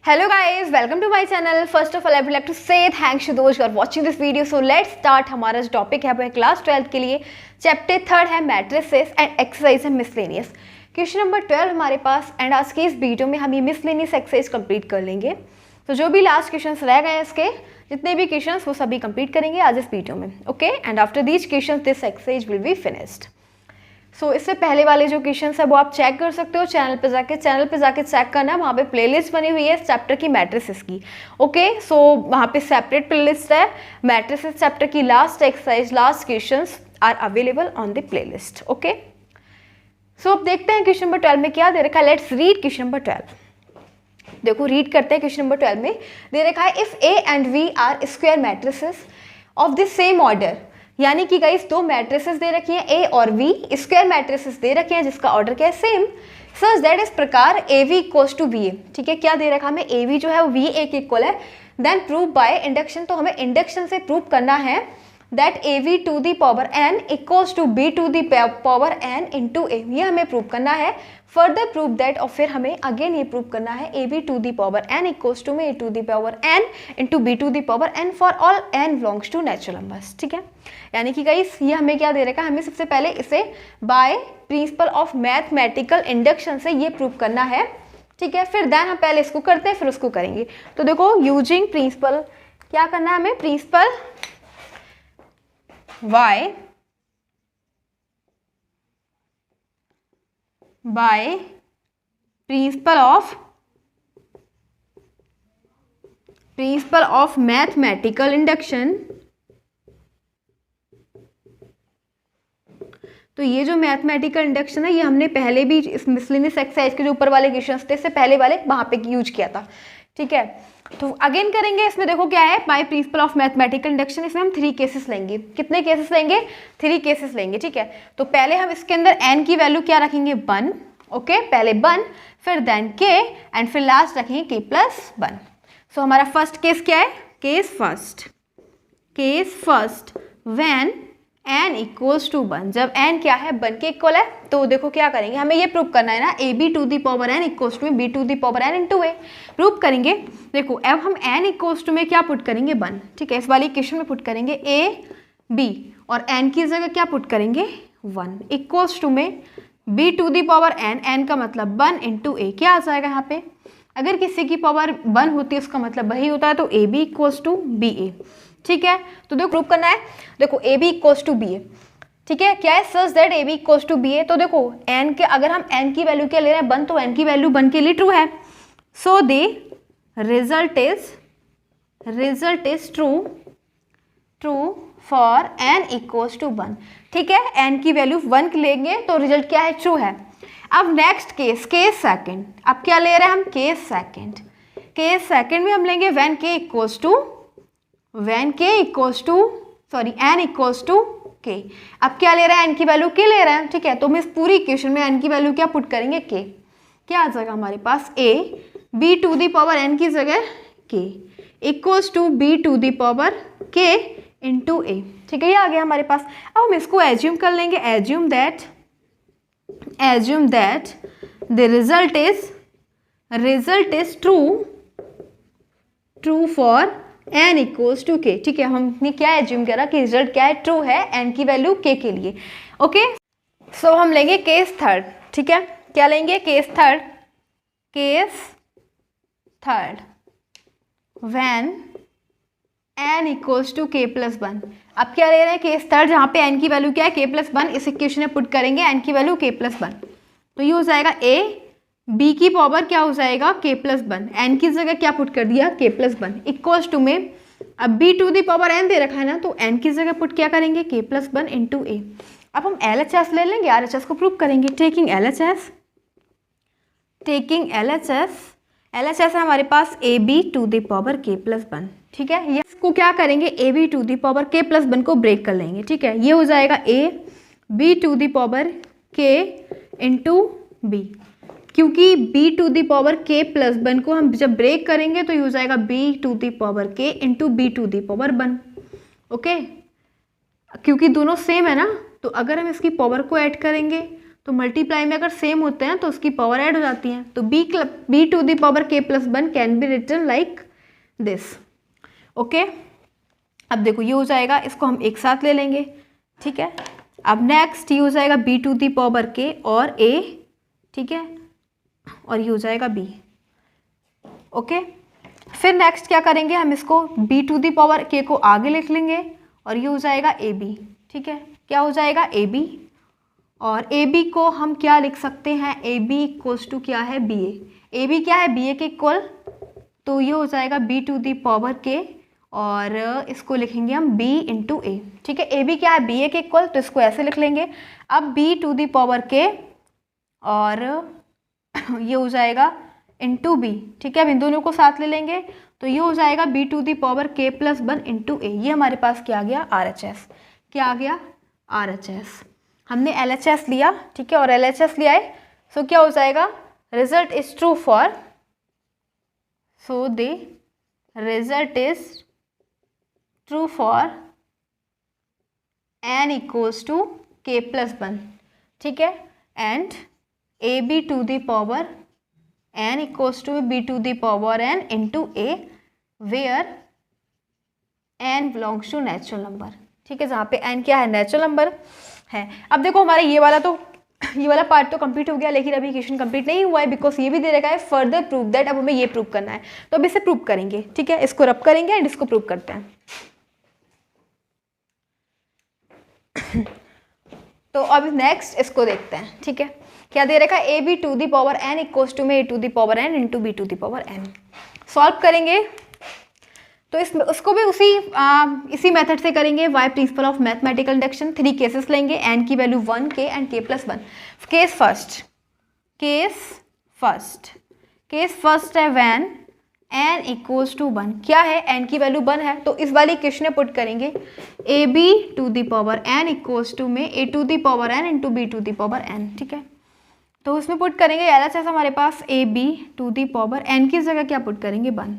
Hello guys, welcome to my channel. First of all, I would like to say thanks to those who are watching this video. So let's start. हमारा जो topic है वो है class 12 के लिए chapter 3 है matrices and exercise है miscellaneous. Question number 12 हमारे पास एंड आज के इस वीडियो में हम ये मिसलेनियस एक्सरसाइज कंप्लीट कर लेंगे। तो जो भी लास्ट क्वेश्चन रह गए हैं इसके जितने भी क्वेश्चन वो सभी कंप्लीट करेंगे आज इस वीडियो में। Okay, and after these question this exercise will be finished. So इससे पहले वाले जो क्वेश्चंस है वो आप चेक कर सकते हो चैनल पे जाके चेक करना है। वहाँ पे प्लेलिस्ट बनी हुई है इस चैप्टर की मैट्रिसेस की। ओके, सो वहाँ पे सेपरेट प्लेलिस्ट है मैट्रिसेस चैप्टर की। Last exercise last questions are available on the playlist. Okay, so अब देखते हैं क्वेश्चन नंबर 12 में क्या दे रखा है। Let's read question number 12। देखो रीड करते हैं। क्वेश्चन नंबर 12 में दे रखा है if A and B are square matrices of the same order, यानी कि गाइस दो मैट्रिसेस दे रखी हैं ए और वी, स्क्वायर मैट्रिसेस दे रखे हैं जिसका ऑर्डर क्या है सेम, सच दैट इस प्रकार A V equals to B A. ठीक है, क्या दे रखा हमें ए वी जो है वो वी ए के इक्वल है। देन प्रूव बाय इंडक्शन, तो हमें इंडक्शन से प्रूव करना है that A V to the power N equals to B to the power N into A, ये हमें प्रूव करना है। फर्दर प्रूव दैट, और फिर हमें अगेन ये प्रूव करना है A B to the power N equals to में A to the power N into B to the power N for all N belongs to natural numbers. ठीक है, यानी कि गाइस ये हमें क्या दे रखा है, हमें सबसे पहले इसे by principle of mathematical induction से ये प्रूव करना है। ठीक है, फिर देन हम पहले इसको करते हैं फिर उसको करेंगे। तो देखो यूजिंग प्रिंसिपल क्या करना है हमें, principal y by principle of mathematical induction। तो ये जो मैथमेटिकल इंडक्शन है ये हमने पहले भी इस मिसलेनियस एक्सरसाइज के जो ऊपर वाले क्वेश्चन थे इससे पहले वाले वहां पे यूज किया था। ठीक है, तो अगेन करेंगे। इसमें देखो क्या है, by principle of mathematical induction, इसमें हम 3 केसेस लेंगे। कितने केसेस लेंगे? 3 केसेस लेंगे। ठीक है, तो पहले हम इसके अंदर n की वैल्यू क्या रखेंगे 1। ओके, पहले 1 फिर देन k एंड फिर लास्ट रखेंगे k प्लस 1। सो हमारा फर्स्ट केस क्या है, case first when n equals to 1, जब n क्या है 1 के इक्वल है। तो देखो क्या करेंगे, हमें ये प्रूव करना है ना A B to the power n equals to B to the power n into A prove करेंगे। देखो अब हम n इक्वल्स टू में क्या पुट करेंगे 1। ठीक है, इस वाली इक्वेशन में पुट करेंगे a b और n की जगह क्या पुट करेंगे 1 इक्वल्स टू में b to the power n का मतलब 1 इंटू ए। क्या आ जाएगा यहाँ पे, अगर किसी की पावर 1 होती है उसका मतलब वही होता है, तो A B equals to B A. ठीक है, तो देखो प्रूव करना है। देखो A B equals to B A. ठीक है, क्या है, such that A B equals to B A. तो देखो n के अगर हम n की वैल्यू क्या ले रहे हैं 1, तो n की वैल्यू 1 के लिए ट्रू है। So the result is true for n equals to 1। ठीक है, n की वैल्यू 1 लेंगे तो रिजल्ट क्या है, ट्रू है। अब नेक्स्ट केस, केस सेकंड। अब क्या ले रहे हैं हम, केस सेकंड में हम लेंगे when n equals to k। अब क्या ले रहा है, n की वैल्यू k ले रहा है। ठीक है, तो हम इस पूरी इक्वेशन में n की वैल्यू क्या पुट करेंगे k। क्या आ जाएगा हमारे पास, a b to the power n की जगह k equals to b to the power k into a। ठीक है, ये आ गया हमारे पास। अब हम इसको एज्यूम कर लेंगे, assume that the result is true for n equals to k। ठीक है, हमने क्या एज्यूम करा कि रिजल्ट क्या है, ट्रू है n की वैल्यू k के लिए। ओके, सो हम लेंगे केस थर्ड। ठीक है, क्या लेंगे, case third when n equals to k plus 1। अब क्या ले रहे हैं, केस थर्ड जहाँ पे n की वैल्यू क्या है k प्लस 1, इस इक्वेशन में पुट करेंगे n की वैल्यू k प्लस 1। तो ये हो जाएगा a b की पावर क्या हो जाएगा k प्लस 1, n की जगह क्या पुट कर दिया k प्लस 1 इक्वल्स टू में अब b to the power n दे रखा है ना, तो n की जगह पुट क्या करेंगे k प्लस 1 इंटू ए। अब हम LHS ले लेंगे, RHS को प्रूव करेंगे। टेकिंग LHS है हमारे पास A B to the power k plus 1। ठीक है, ये इसको क्या करेंगे A B to the power k plus 1 को ब्रेक कर लेंगे। ठीक है, ये हो जाएगा a b to the power k into B, क्योंकि b to the power k plus 1 को हम जब ब्रेक करेंगे तो ये हो जाएगा b to the power k into B to the power 1। Okay, क्योंकि दोनों सेम है ना, तो अगर हम इसकी पावर को ऐड करेंगे तो मल्टीप्लाई में अगर सेम होते हैं तो उसकी पावर ऐड हो जाती है। तो b to the power k plus 1 can be written like this. Okay, अब देखो ये हो जाएगा, इसको हम एक साथ ले लेंगे, ठीक है। अब नेक्स्ट ये हो जाएगा b to the power k और a, ठीक है, और ये हो जाएगा b। ओके, फिर नेक्स्ट क्या करेंगे, हम इसको b to the power k को आगे लिख लेंगे और ये हो जाएगा ab, ठीक है। क्या हो जाएगा ab, और ab को हम क्या लिख सकते हैं, ab इक्वल्स टू क्या है ba। ab क्या है, ba के इक्वल, तो ये हो जाएगा b to the power k और इसको लिखेंगे हम b इंटू ए, ठीक है। ab क्या है, ba के इक्वल, तो इसको ऐसे लिख लेंगे। अब b to the power k और ये हो जाएगा इंटू बी, ठीक है। अब इन दोनों को साथ ले लेंगे तो ये हो जाएगा b to the power k plus 1 into A. ये हमारे पास क्या आ गया, RHS। क्या आ गया, RHS। हमने LHS लिया, ठीक है, और LHS लिया है, सो क्या हो जाएगा, result is true for, so the result is true for n equals to k plus 1, ठीक है, and ab to the power n equals to b to the power n into a where n belongs to natural number, ठीक है, जहाँ पे n क्या है, natural number है। अब देखो हमारा ये वाला पार्ट तो कंप्लीट हो गया, लेकिन अभी इक्वेशन कंप्लीट नहीं हुआ है, बिकॉज ये भी दे रखा है फर्दर प्रूव दैट। अब हमें ये प्रूव करना है, तो अब इसे प्रूव करेंगे, ठीक है, इसको रब करेंगे एंड इसको प्रूव करते हैं। तो अब नेक्स्ट इसको देखते हैं, ठीक है। क्या दे रखा है, ab to the power n equals to में a to the power n into b to the power n। Solve करेंगे तो उसको भी इसी मेथड से करेंगे, y principle of mathematical induction. 3 cases लेंगे, n की value 1, k and k plus 1। Case first है व्हेन n इक्वल्स टू 1। क्या है, n की वैल्यू 1 है, तो इस वाली इक्वेशन में पुट करेंगे ab to the power n equals to में a to the power n into b to the power n, ठीक है। तो उसमें पुट करेंगे LHS हमारे पास ab to the power n की जगह क्या पुट करेंगे, 1,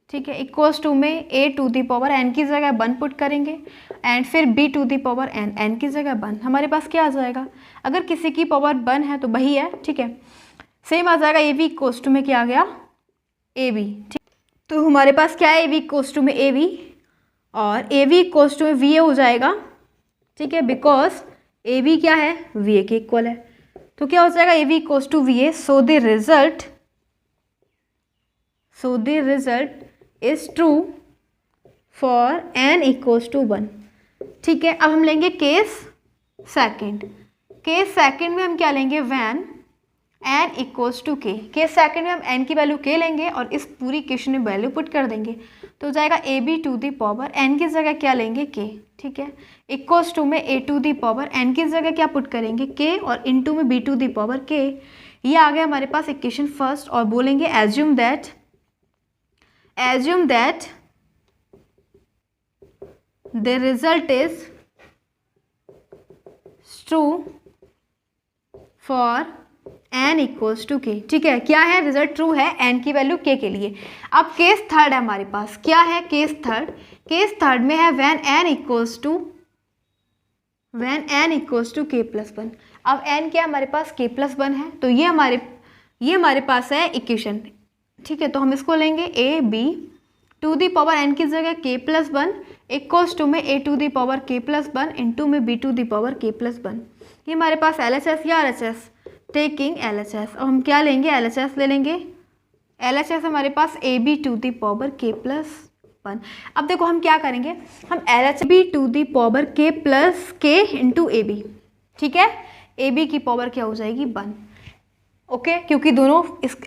ठीक है, इक्वल्स टू में a to the power n की जगह 1 पुट करेंगे एंड फिर b to the power n की जगह 1। हमारे पास क्या आ जाएगा, अगर किसी की पावर 1 है तो वही है, ठीक है, सेम आ जाएगा। ab इक्वल्स टू में क्या आ गया, ab, ठीक। तो हमारे पास क्या है, ab इक्वल्स टू में ab और ab इक्वल्स टू में va हो जाएगा, ठीक है, बिकॉज ab क्या है, va के इक्वल है। तो क्या हो जाएगा, ab equals to va। So the result is true for n equals to 1, ठीक है। अब हम लेंगे केस सेकंड में हम क्या लेंगे, when n equals to k। Case second में हम n की वैल्यू k लेंगे और इस पूरी इक्वेशन में वैल्यू पुट कर देंगे, तो हो जाएगा ab to the power n की जगह क्या लेंगे, k, ठीक है, इक्वल्स टू में a to the power n की जगह क्या पुट करेंगे, k, और इनटू में b to the power k। ये आ गया हमारे पास इक्वेशन फर्स्ट, और बोलेंगे assume that the result is true for n equals to k, ठीक है। क्या है, रिजल्ट ट्रू है n की वैल्यू k के लिए। अब केस थर्ड है हमारे पास, क्या है, केस थर्ड में है when n equals to k plus 1। अब n क्या हमारे पास, k प्लस 1 है, तो ये हमारे पास है इक्वेशन, ठीक है। तो हम इसको लेंगे a b to the power n की जगह k प्लस 1 इक्वल्स टू में a to the power k plus 1 into में b to the power k plus 1। ये हमारे पास LHS या RHS, टेकिंग LHS। अब हम क्या लेंगे, LHS ले लेंगे। LHS हमारे पास ab to the power k plus 1। अब देखो हम क्या करेंगे, हम LHB to the power k plus k into ab, ठीक है, ab की पावर क्या हो जाएगी, 1, ओके, क्योंकि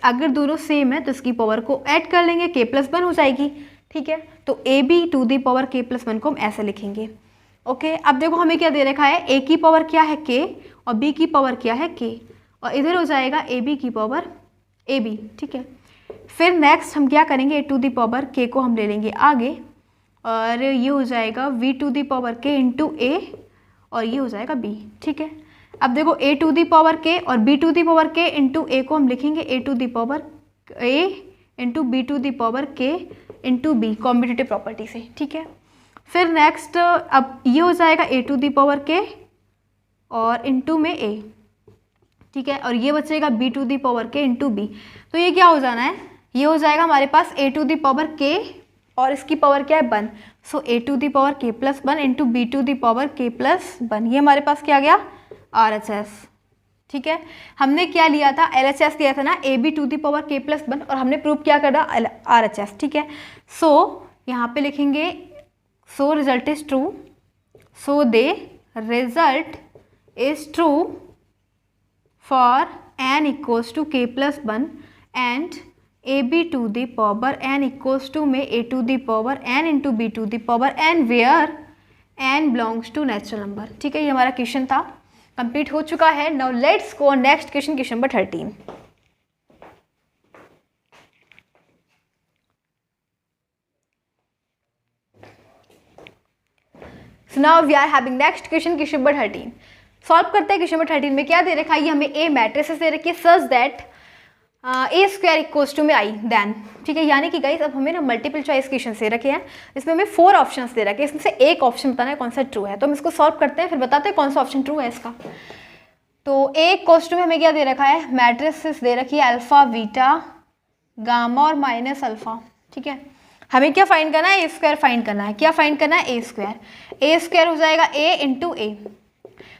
अगर दोनों सेम है तो इसकी पावर को ऐड कर लेंगे, k प्लस 1 हो जाएगी, ठीक है। तो ab to the power k plus 1 को हम ऐसे लिखेंगे, ओके। अब देखो हमें क्या दे रखा है, a की पावर क्या है, k, और b की पावर क्या है, k, और इधर हो जाएगा ab की पावर ab, ठीक है। फिर नेक्स्ट हम क्या करेंगे, a to the power k को हम ले लेंगे आगे, और ये हो जाएगा v to the power k into a, और ये हो जाएगा b, ठीक है। अब देखो a to the power k और b to the power k into a को हम लिखेंगे a to the power a into b to the power k into b, competitive property से, ठीक है। फिर नेक्स्ट अब ये हो जाएगा a to the power k और इंटू में a, ठीक है, और ये बचेगा b to the power k into b. तो ये क्या हो जाना है, ये हो जाएगा हमारे पास a to the power k और इसकी पावर क्या है 1, so a to the power k plus 1 into B to the power k plus 1। ये हमारे पास क्या गया RHS। ठीक है, हमने क्या लिया था, LHS लिया था ना, A B to the power k plus 1, और हमने प्रूव क्या करा RHS। ठीक है, सो यहाँ पे लिखेंगे so result is true, so they result is true for n equals to k plus 1 and ab to the power n equals to में a to the power n into b to the power n where n belongs to natural number। ठीक है, ये हमारा question था, complete हो चुका है। Now let's go next question, question number 13। So now we are having next question, question number 13। Solve करते हैं। क्वेश्चन नंबर 13 में क्या दे रखा है, ये हमें ए मैट्रिसेस दे रखी है such that A square equals to में आई देन। ठीक है, यानी कि गाइस अब हमें ना मल्टीपल चॉइस क्वेश्चन दे रखे हैं, इसमें हमें 4 ऑप्शंस दे रखे हैं, इसमें से एक ऑप्शन बताना है कौन सा ट्रू है। तो हम इसको सॉल्व करते हैं, फिर बताते हैं कौन सा ऑप्शन ट्रू है इसका। तो ए इक्वल्स टू में हमें क्या दे रखा है, मैट्रिसेस दे रखी है अल्फा बीटा गामा और माइनस अल्फा। ठीक है, हमें क्या फाइंड करना है, ए स्क्वायर फाइंड करना है। क्या फाइंड करना है, ए स्क्वायर। ए स्क्वायर हो जाएगा ए इंटू ए,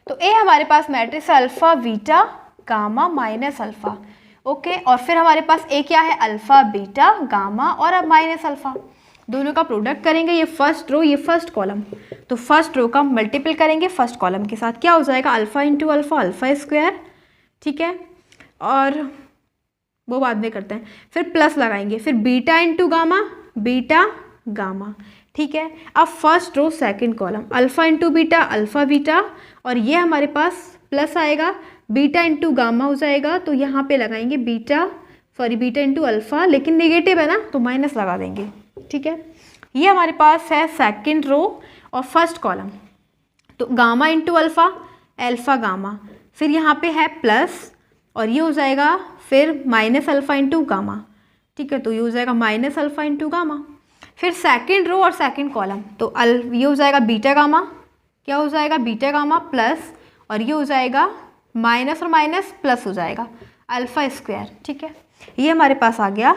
तो ए हमारे पास मैट्रिक्स है alpha beta gamma minus alpha. Okay, और फिर हमारे पास ए क्या है, अल्फा बीटा गामा और अब माइनस अल्फा, दोनों का प्रोडक्ट करेंगे, ये फर्स्ट रो ये फर्स्ट कॉलम, तो फर्स्ट रो का मल्टीपल करेंगे फर्स्ट कॉलम के साथ, क्या हो जाएगा alpha into alpha alpha square. ठीक है, और वो बाद में करते हैं, फिर प्लस लगाएंगे, फिर beta into gamma beta gamma. ठीक है, अब first row second column alpha into beta alpha beta, और ये हमारे पास प्लस आएगा बीटा इंटू गामा हो जाएगा, तो यहाँ पे लगाएंगे बीटा इंटू अल्फा, लेकिन नेगेटिव है ना तो माइनस लगा देंगे। ठीक है, ये हमारे पास है सेकंड रो और फर्स्ट कॉलम, तो gamma into alpha alpha gamma, फिर यहाँ पे है प्लस और ये हो जाएगा फिर माइनस अल्फा इंटू गामा। ठीक है, तो ये हो जाएगा माइनस अल्फा इंटू गामा, फिर सेकंड रो और सेकंड कॉलम, तो ये हो जाएगा बीटा गामा, क्या हो जाएगा बीटा गामा प्लस, और ये हो जाएगा माइनस और माइनस प्लस हो जाएगा अल्फा स्क्वायर। ठीक है, ये हमारे पास आ गया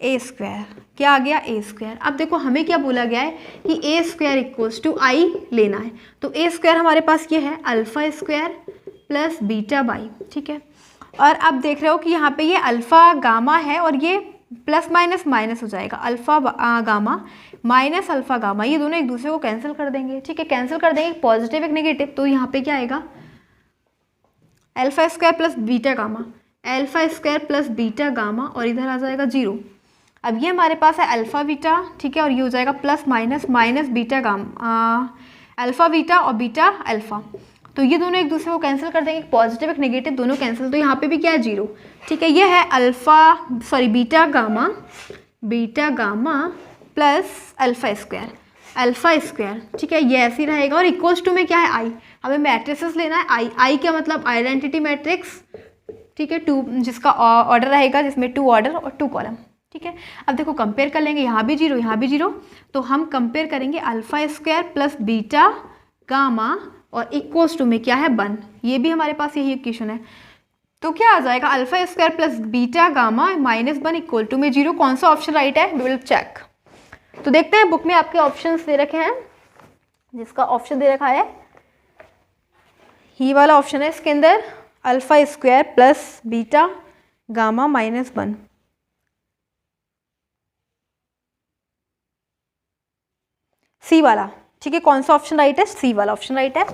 ए स्क्वायर। क्या आ गया, ए स्क्वायर। अब देखो हमें क्या बोला गया है कि ए स्क्वायर इक्वल्स टू आई लेना है, तो ए स्क्वायर हमारे पास ये है alpha square plus beta by. ठीक है, और अब देख रहे हो कि यहाँ पे ये अल्फा गामा है और ये प्लस माइनस माइनस हो जाएगा, alpha gamma minus alpha gamma, ये दोनों एक दूसरे को कैंसिल कर देंगे। ठीक है, कैंसिल कर देंगे, एक पॉजिटिव एक नेगेटिव, तो यहाँ पे क्या आएगा alpha square plus beta gamma, alpha square plus beta gamma, और इधर आ जाएगा 0। अब ये हमारे पास है अल्फा बीटा, ठीक है, और ये हो जाएगा plus minus minus beta gamma, alpha beta और बीटा अल्फा, तो ये दोनों एक दूसरे को कैंसिल कर देंगे, पॉजिटिव एक नेगेटिव दोनों कैंसिल, तो यहाँ पे भी क्या है 0। ठीक है, ये है beta gamma plus alpha square. ठीक है, ये ऐसे ही रहेगा, और इक्वल्स टू में क्या है आई, हमें मैट्रिसेस लेना है। आई क्या मतलब आइडेंटिटी मैट्रिक्स। ठीक है, 2 जिसका ऑर्डर रहेगा, जिसमें 2 ऑर्डर और 2 कॉलम। ठीक है, अब देखो कंपेयर कर लेंगे, यहाँ भी 0 यहाँ भी 0, तो हम कंपेयर करेंगे alpha square plus beta gamma और इक्वल्स टू में क्या है 1, ये भी हमारे पास यही इक्वेशन है, तो क्या आ जाएगा alpha square plus beta gamma minus 1 equal to में 0। कौन सा ऑप्शन राइट है, वी विल चेक। तो देखते हैं, बुक में आपके ऑप्शंस दे रखे हैं, जिसका ऑप्शन दे रखा है ये वाला ऑप्शन है, इसके अंदर alpha square plus beta gamma minus 1। सी वाला। ठीक है, कौन सा ऑप्शन राइट है, सी वाला ऑप्शन राइट है,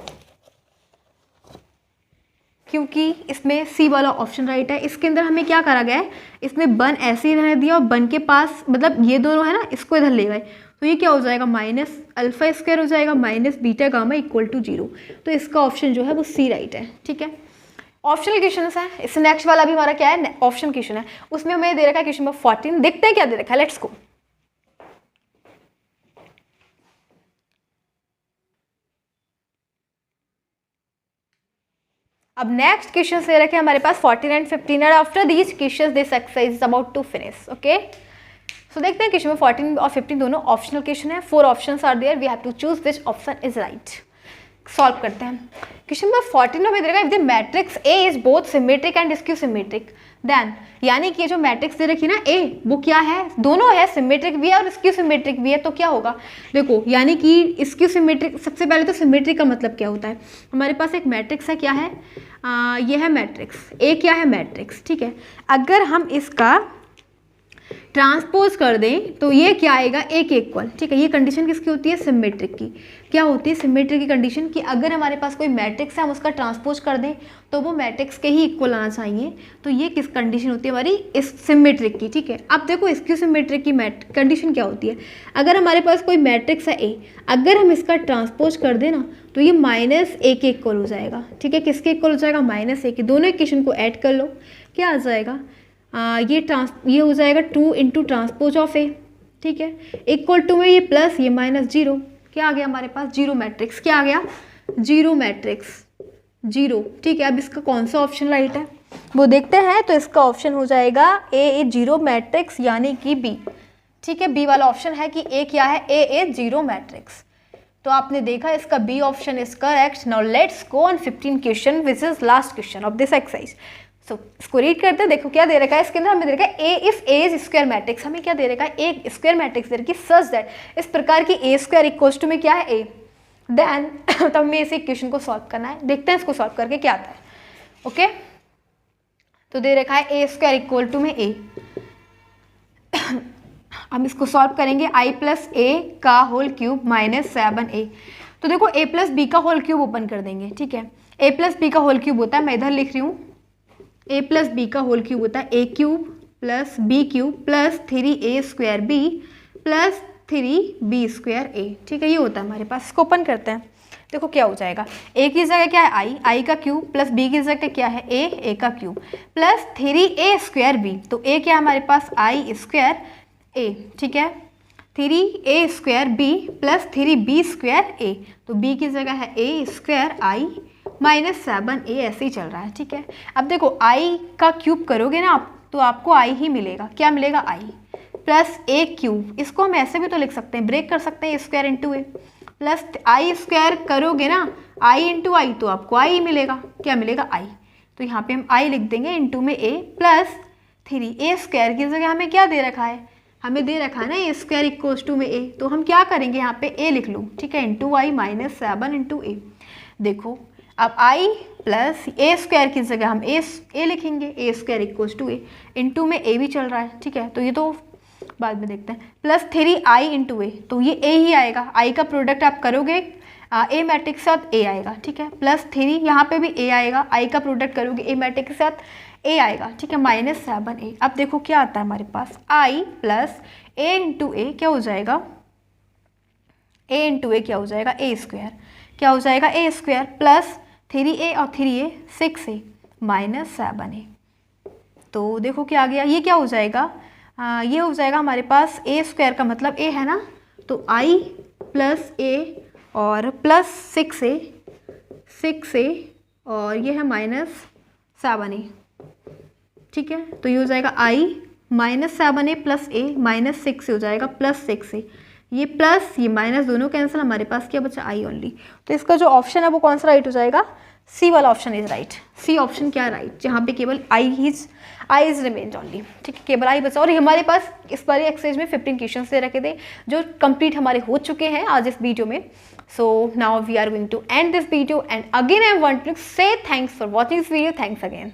क्योंकि इसमें सी वाला ऑप्शन राइट है। इसके अंदर हमें क्या करा गया है, इसमें 1 ऐसे ही रहने दिया और 1 के पास मतलब ये दोनों है ना, इसको इधर ले गए, तो ये क्या हो जाएगा माइनस अल्फा स्क्वायर हो जाएगा minus beta gamma equal to 0। तो इसका ऑप्शन जो है वो सी राइट है। ठीक है, ऑप्शनल क्वेश्चन है। इस नेक्स्ट वाला भी हमारा क्या है, ऑप्शन क्वेश्चन है, उसमें हमें दे रखा है क्वेश्चन नंबर 14। देखते हैं क्या दे रखा है, लेट्स गो। अब नेक्स्ट क्वेश्चन दे रखे हैं हमारे पास 14 and 15 and after these questions this exercise is about to finish. Okay, so देखते हैं क्वेश्चन में 14 और 15 दोनों ऑप्शनल क्वेश्चन है। 4 options are there, we have to choose which option is right. Solve करते हैं। क्वेश्चन नंबर 14 में दे रखा है, if the matrix A is both symmetric and skew symmetric then, यानी कि जो मैट्रिक्स दे रखी है ना ए, वो क्या है, दोनों है, सिमेट्रिक भी है और स्क्यू सिमेट्रिक भी है, तो क्या होगा, देखो यानी कि स्क्यू सिमेट्रिक, सबसे पहले तो सिमेट्रिक का मतलब क्या होता है, हमारे पास एक मैट्रिक्स है, क्या है, ये है मैट्रिक्स ए, क्या है मैट्रिक्स, ठीक है, अगर हम इसका ट्रांसपोज कर दें तो ये क्या आएगा, ए के इक्वल, ठीक है, ये कंडीशन किसकी होती है, सिमेट्रिक की, क्या होती है, सिमेट्रिक की कंडीशन कि अगर हमारे पास कोई मैट्रिक्स है हम उसका ट्रांसपोज कर दें तो वो मैट्रिक्स के ही इक्वल आना चाहिए, तो ये किस कंडीशन होती है हमारी, इस सिमेट्रिक की, ठीक है। अब देखो स्क्यू सिमेट्रिक की कंडीशन क्या होती है, अगर हमारे पास कोई मैट्रिक्स है ए, अगर हम इसका ट्रांसपोज कर दें ना तो ये माइनस ए के इक्वल हो जाएगा, ठीक है, किसके इक्वल हो जाएगा, माइनस ए के, दोनों इक्वेशन को ऐड कर लो, क्या आ जाएगा, ये हो जाएगा 2 इंटू ट्रांसपोज ऑफ ए, ठीक है, इक्वल टू में ये प्लस ये माइनस जीरो, क्या आ गया हमारे पास, जीरो मैट्रिक्स, क्या आ गया, जीरो मैट्रिक्स, जीरो, ठीक है। अब इसका कौन सा ऑप्शन राइट है वो देखते हैं, तो इसका ऑप्शन हो जाएगा ए जीरो मैट्रिक्स यानी कि बी, ठीक है, बी वाला ऑप्शन है कि ए क्या है, ए जीरो मैट्रिक्स, तो आपने देखा इसका B option is correct. Now let's go on 15 question which is last question of this exercise. So इसको रीड करते हैं, देखो क्या दे रखा है इसके अंदर, हमें दे रखा है A if A is square matrix, हमें क्या दे रखा है, एक स्क्वायर मैट्रिक्स दे रखी सच दैट, इस प्रकार की ए स्क्वायर इक्वल्स टू में क्या है ए, देन तो हमें इस इक्वेशन को सॉल्व करना है, देखते हैं इसको सॉल्व करके क्या आता है, ओके। तो दे रखा है ए स्क्वायर इक्वल टू में ए, हम इसको सॉल्व करेंगे, आई प्लस ए का होल क्यूब माइनस 7a, तो देखो a प्लस बी का होल क्यूब ओपन कर देंगे, ठीक है, a प्लस बी का होल क्यूब होता है, मैं इधर लिख रही हूँ, a प्लस बी का होल क्यूब होता है a cube plus b cube plus 3a square b plus 3b square a, ठीक है, ये होता है हमारे पास। इसको ओपन करते हैं, देखो क्या हो जाएगा, a की जगह क्या है i का क्यूब प्लस b की जगह क्या है a का cube plus 3a square b, तो a क्या है हमारे पास i स्क्वायर a, ठीक है, 3a square b plus 3b square a, तो b की जगह है a square i minus 7a, ऐसे ही चल रहा है, ठीक है। अब देखो i का क्यूब करोगे ना आप तो आपको i ही मिलेगा, क्या मिलेगा, i प्लस a क्यूब, इसको हम ऐसे भी तो लिख सकते हैं, ब्रेक कर सकते हैं, square into A, plus i square करोगे ना i इंटू आई तो आपको i ही मिलेगा, क्या मिलेगा i, तो यहाँ पे हम i लिख देंगे इंटू में a प्लस 3a स्क्वायर की जगह हमें क्या दे रखा है, हमें दे रखा है ना ए स्क्वायर इक्वल्स टू में a, तो हम क्या करेंगे यहाँ पे a लिख लूँ, ठीक है, इंटू आई माइनस 7 इंटू ए, देखो अब i प्लस ए स्क्वायर की जगह हम ए लिखेंगे, A square equals to A, into में a भी चल रहा है, ठीक है, तो ये तो बाद में देखते हैं, प्लस 3i इंटू ए, तो ये a ही आएगा, i का प्रोडक्ट आप करोगे ए मैट्रिक्स के साथ a आएगा, ठीक है, प्लस 3 यहाँ पे भी a आएगा, i का प्रोडक्ट करोगे ए मैट्रिक्स के साथ a आएगा, ठीक है, माइनस 7a। अब देखो क्या आता है हमारे पास, i प्लस a इंटू ए क्या हो जाएगा, a इंटू ए क्या हो जाएगा, a स्क्वायर, क्या हो जाएगा a स्क्वायर प्लस 3a और 3a 6a माइनस 7a, तो देखो क्या आ गया, ये क्या हो जाएगा, ये हो जाएगा हमारे पास a स्क्वायर का मतलब a है ना, तो i प्लस a और प्लस 6a और ये है माइनस 7a, ठीक है, तो ये हो जाएगा i minus 7a plus a minus 6 हो जाएगा प्लस 6a, ये प्लस ये माइनस दोनों कैंसिल, हमारे पास क्या बचा i ओनली, तो इसका जो ऑप्शन है वो कौन सा राइट हो जाएगा, सी वाला option is right, C option क्या राइट, जहाँ पे केवल i इज रिमेन्ड ओनली, ठीक है, केवल i बचा। और हमारे पास इस बार एक्सरसाइज में 15 क्वेश्चंस दे रखे थे जो कंप्लीट हमारे हो चुके हैं आज इस वीडियो में। So now we are going to end this video and again I want to say thanks for watching this video, thanks again.